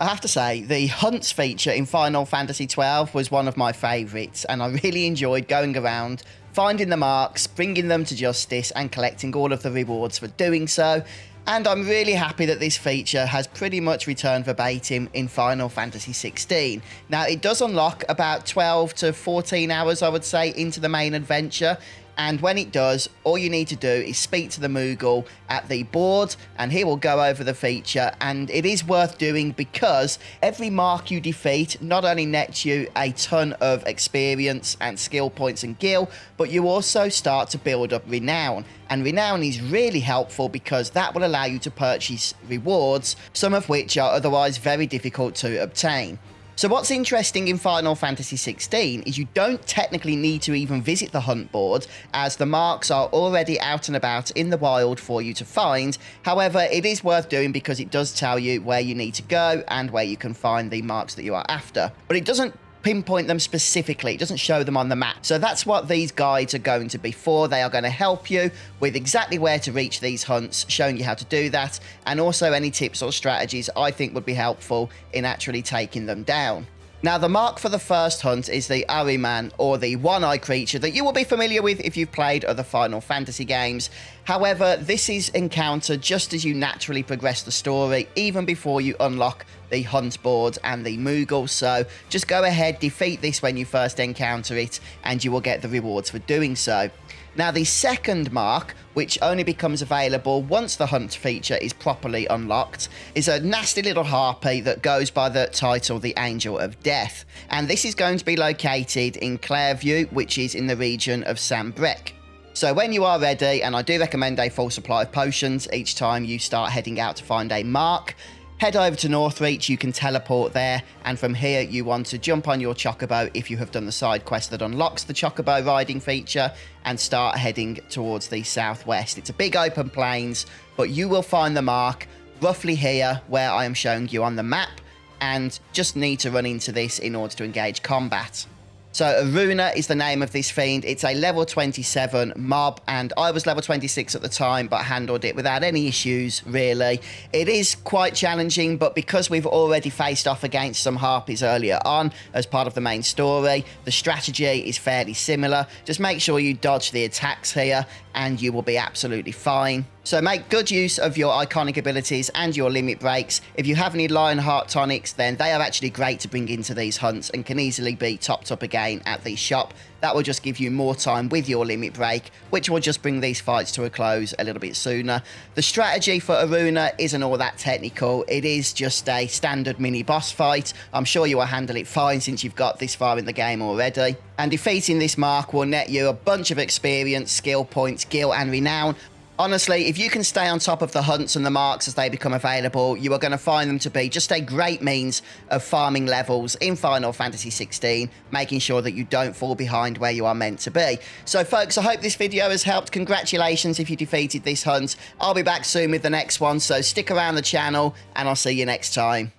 I have to say, the hunts feature in Final Fantasy XII was one of my favourites, and I really enjoyed going around, finding the marks, bringing them to justice, and collecting all of the rewards for doing so. And I'm really happy that this feature has pretty much returned verbatim in Final Fantasy XVI. Now, it does unlock about 12 to 14 hours, I would say, into the main adventure. And when it does, all you need to do is speak to the Moogle at the board, and he will go over the feature. And it is worth doing because every mark you defeat not only nets you a ton of experience and skill points and gil, but you also start to build up renown. And renown is really helpful because that will allow you to purchase rewards, some of which are otherwise very difficult to obtain. So what's interesting in Final Fantasy XVI is you don't technically need to even visit the hunt board, as the marks are already out and about in the wild for you to find. However, it is worth doing because it does tell you where you need to go and where you can find the marks that you are after. But it doesn't pinpoint them specifically, it doesn't show them on the map. So that's what these guides are going to be for. They are going to help you with exactly where to reach these hunts, showing you how to do that, and also any tips or strategies I think would be helpful in actually taking them down. Now, the mark for the first hunt is the Aruna, or the one-eye creature that you will be familiar with if you've played other Final Fantasy games. However, this is encountered just as you naturally progress the story, even before you unlock the hunt board and the Moogle. So just go ahead, defeat this when you first encounter it, and you will get the rewards for doing so. Now, the second mark, which only becomes available once the hunt feature is properly unlocked, is a nasty little harpy that goes by the title The Angel of Death. And this is going to be located in Clairview, which is in the region of Sambrec. So when you are ready, and I do recommend a full supply of potions each time you start heading out to find a mark, head over to Northreach. You can teleport there, and from here you want to jump on your Chocobo if you have done the side quest that unlocks the Chocobo riding feature, and start heading towards the southwest. It's a big open plains, but you will find the mark roughly here where I am showing you on the map, and just need to run into this in order to engage combat. So Aruna is the name of this fiend. It's a level 27 mob, and I was level 26 at the time, but handled it without any issues, really. It is quite challenging, but because we've already faced off against some harpies earlier on as part of the main story, the strategy is fairly similar. Just make sure you dodge the attacks here, and you will be absolutely fine. So make good use of your iconic abilities and your limit breaks. If you have any Lionheart tonics, then they are actually great to bring into these hunts and can easily be topped up again at the shop. That will just give you more time with your limit break, which will just bring these fights to a close a little bit sooner. The strategy for Aruna isn't all that technical. It is just a standard mini boss fight. I'm sure you will handle it fine since you've got this far in the game already. And defeating this mark will net you a bunch of experience, skill points, gil and renown. Honestly, if you can stay on top of the hunts and the marks as they become available, you are going to find them to be just a great means of farming levels in Final Fantasy XVI, making sure that you don't fall behind where you are meant to be. So folks, I hope this video has helped. Congratulations if you defeated this hunt. I'll be back soon with the next one, so stick around the channel and I'll see you next time.